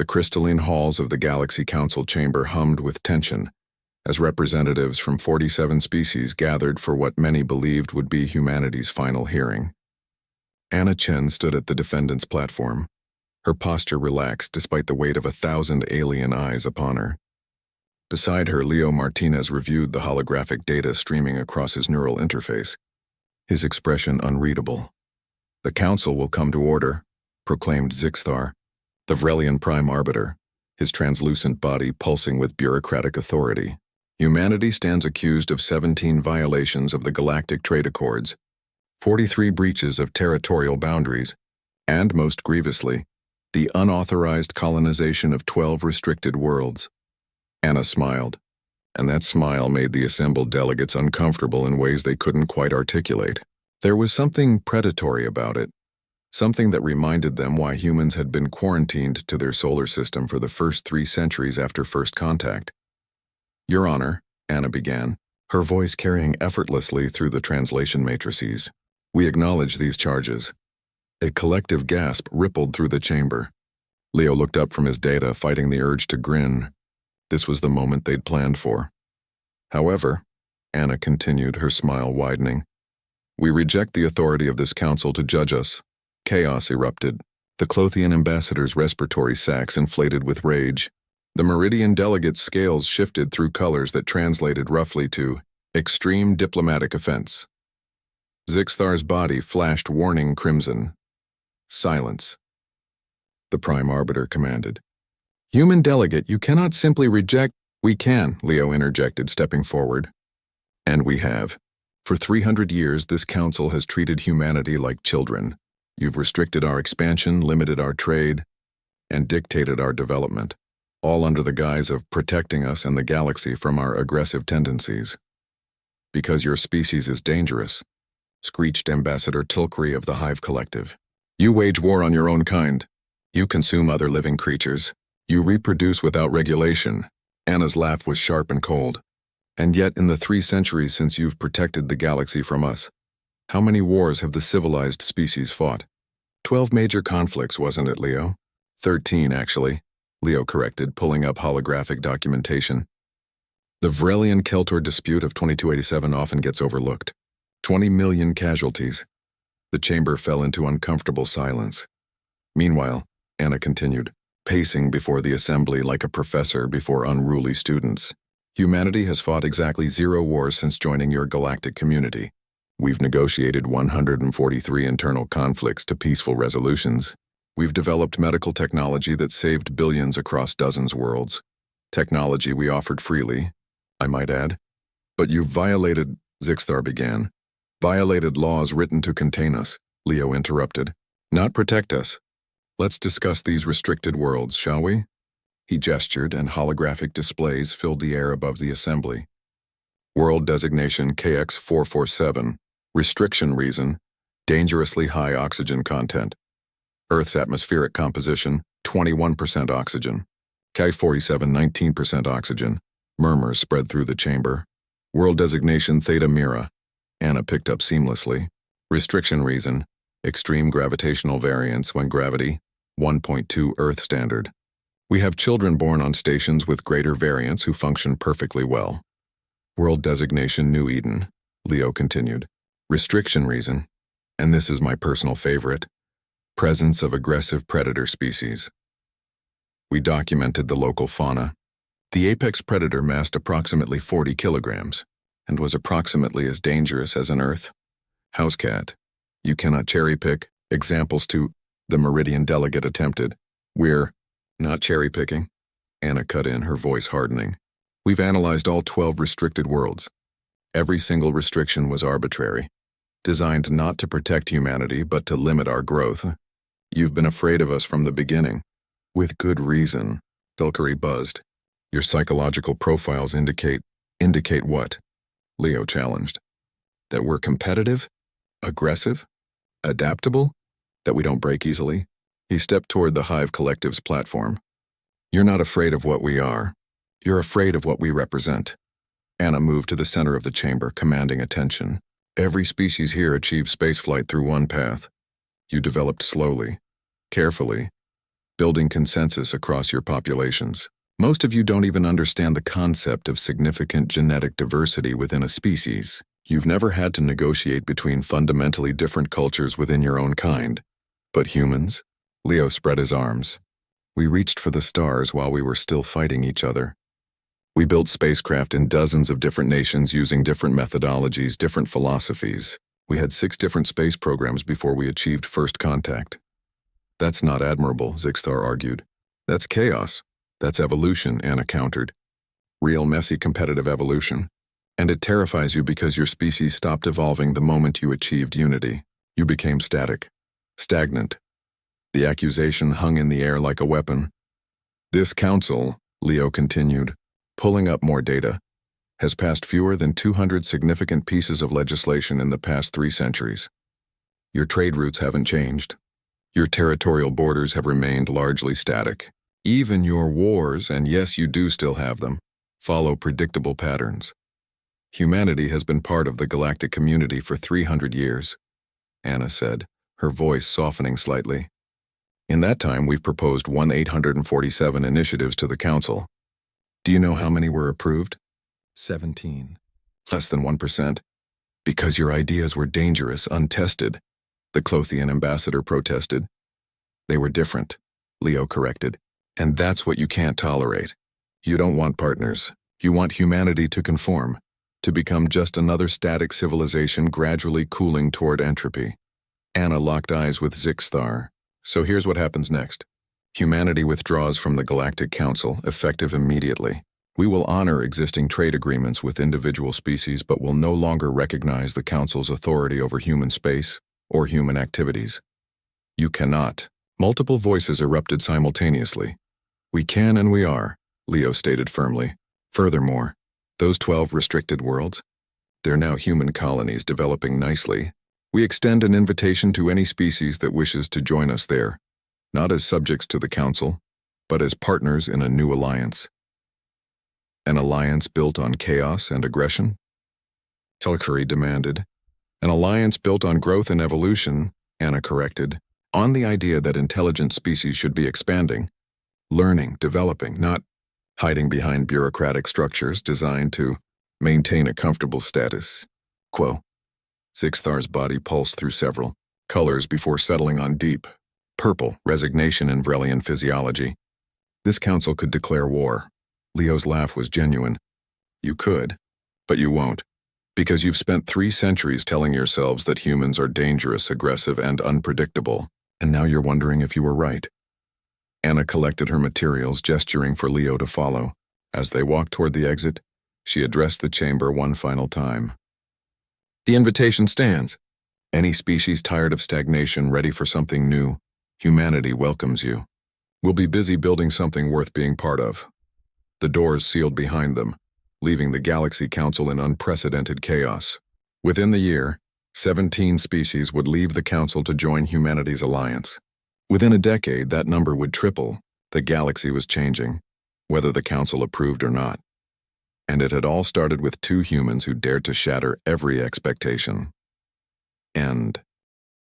The crystalline halls of the Galaxy Council chamber hummed with tension as representatives from 47 species gathered for what many believed would be humanity's final hearing. Anna Chen stood at the defendant's platform, her posture relaxed despite the weight of 1,000 alien eyes upon her. Beside her, Leo Martinez reviewed the holographic data streaming across his neural interface, his expression unreadable. "The Council will come to order," proclaimed Zixthar, the Vrelian Prime Arbiter, his translucent body pulsing with bureaucratic authority. "Humanity stands accused of 17 violations of the Galactic Trade Accords, 43 breaches of territorial boundaries, and, most grievously, the unauthorized colonization of 12 restricted worlds." Anna smiled, and that smile made the assembled delegates uncomfortable in ways they couldn't quite articulate. There was something predatory about it, something that reminded them why humans had been quarantined to their solar system for the first 3 centuries after first contact. "Your Honor," Anna began, her voice carrying effortlessly through the translation matrices, "we acknowledge these charges." A collective gasp rippled through the chamber. Leo looked up from his data, fighting the urge to grin. This was the moment they'd planned for. "However," Anna continued, her smile widening, "we reject the authority of this council to judge us." Chaos erupted. The Clothian ambassador's respiratory sacs inflated with rage. The Meridian delegate's scales shifted through colors that translated roughly to extreme diplomatic offense. Zixthar's body flashed warning crimson. "Silence," the Prime Arbiter commanded. "Human delegate, you cannot simply reject—" "We can," Leo interjected, stepping forward. "And we have. For 300 years, this council has treated humanity like children. You've restricted our expansion, limited our trade, and dictated our development, all under the guise of protecting us and the galaxy from our aggressive tendencies. Because your species is dangerous," screeched Ambassador Tilkri of the Hive Collective. "You wage war on your own kind. You consume other living creatures. You reproduce without regulation." Anna's laugh was sharp and cold. "And yet, in the 3 centuries since you've protected the galaxy from us, how many wars have the civilized species fought?" 12 major conflicts, wasn't it, Leo? 13, actually," Leo corrected, pulling up holographic documentation. "The Vrelian-Keltor dispute of 2287 often gets overlooked. 20 million casualties." The chamber fell into uncomfortable silence. "Meanwhile," Anna continued, pacing before the assembly like a professor before unruly students, "humanity has fought exactly 0 wars since joining your galactic community. We've negotiated 143 internal conflicts to peaceful resolutions. We've developed medical technology that saved billions across dozens of worlds. Technology we offered freely, I might add. But you've violated," Zixthar began. "Violated laws written to contain us," Leo interrupted. "Not protect us. Let's discuss these restricted worlds, shall we?" He gestured, and holographic displays filled the air above the assembly. World designation KX447. Restriction reason, dangerously high oxygen content. Earth's atmospheric composition, 21% oxygen. K47, 19% oxygen. Murmurs spread through the chamber. World designation Theta Mira. Anna picked up seamlessly. Restriction reason, extreme gravitational variance when gravity, 1.2 Earth standard. We have children born on stations with greater variance who function perfectly well. World designation New Eden, Leo continued. Restriction reason, and this is my personal favorite, presence of aggressive predator species. We documented the local fauna. The apex predator massed approximately 40 kilograms and was approximately as dangerous as an Earth house cat. You cannot cherry-pick examples to, the Meridian delegate attempted. We're not cherry-picking, Anna cut in, her voice hardening. We've analyzed all 12 restricted worlds. Every single restriction was arbitrary, designed not to protect humanity but to limit our growth. You've been afraid of us from the beginning. With good reason, Tilkri buzzed. Your psychological profiles indicate what? Leo challenged. That we're competitive, aggressive, adaptable, that we don't break easily. He stepped toward the Hive Collective's platform. You're not afraid of what we are. You're afraid of what we represent. Anna moved to the center of the chamber, commanding attention. Every species here achieves spaceflight through one path. You developed slowly, carefully, building consensus across your populations. Most of you don't even understand the concept of significant genetic diversity within a species. You've never had to negotiate between fundamentally different cultures within your own kind. But humans? Leo spread his arms. We reached for the stars while we were still fighting each other. We built spacecraft in dozens of different nations using different methodologies, different philosophies. We had 6 different space programs before we achieved first contact. That's not admirable, Zixthar argued. That's chaos. That's evolution, Anna countered. Real messy competitive evolution. And it terrifies you because your species stopped evolving the moment you achieved unity. You became static. Stagnant. The accusation hung in the air like a weapon. This council, Leo continued, pulling up more data, has passed fewer than 200 significant pieces of legislation in the past 3 centuries. Your trade routes haven't changed. Your territorial borders have remained largely static. Even your wars, and yes, you do still have them, follow predictable patterns. Humanity has been part of the galactic community for 300 years, Anna said, her voice softening slightly. In that time, we've proposed 847 initiatives to the Council. Do you know how many were approved? 17. Less than 1%. Because your ideas were dangerous, untested, the Clothian ambassador protested. They were different, Leo corrected. And that's what you can't tolerate. You don't want partners. You want humanity to conform, to become just another static civilization gradually cooling toward entropy. Anna locked eyes with Zixthar. So here's what happens next. Humanity withdraws from the Galactic Council, effective immediately. We will honor existing trade agreements with individual species, but will no longer recognize the Council's authority over human space or human activities. You cannot. Multiple voices erupted simultaneously. We can and we are, Leo stated firmly. Furthermore, those 12 restricted worlds, they're now human colonies developing nicely. We extend an invitation to any species that wishes to join us there, not as subjects to the Council, but as partners in a new alliance. An alliance built on chaos and aggression? Telkari demanded. An alliance built on growth and evolution, Anna corrected, on the idea that intelligent species should be expanding, learning, developing, not hiding behind bureaucratic structures designed to maintain a comfortable status quo. Zixthar's body pulsed through several colors before settling on deep purple, resignation in Vrelian physiology. This council could declare war. Leo's laugh was genuine. You could, but you won't, because you've spent 3 centuries telling yourselves that humans are dangerous, aggressive, and unpredictable, and now you're wondering if you were right. Anna collected her materials, gesturing for Leo to follow. As they walked toward the exit, she addressed the chamber one final time. The invitation stands. Any species tired of stagnation, ready for something new, humanity welcomes you. We'll be busy building something worth being part of. The doors sealed behind them, leaving the Galaxy Council in unprecedented chaos. Within the year, 17 species would leave the Council to join humanity's alliance. Within a decade, that number would triple. The galaxy was changing, whether the Council approved or not. And it had all started with 2 humans who dared to shatter every expectation. End.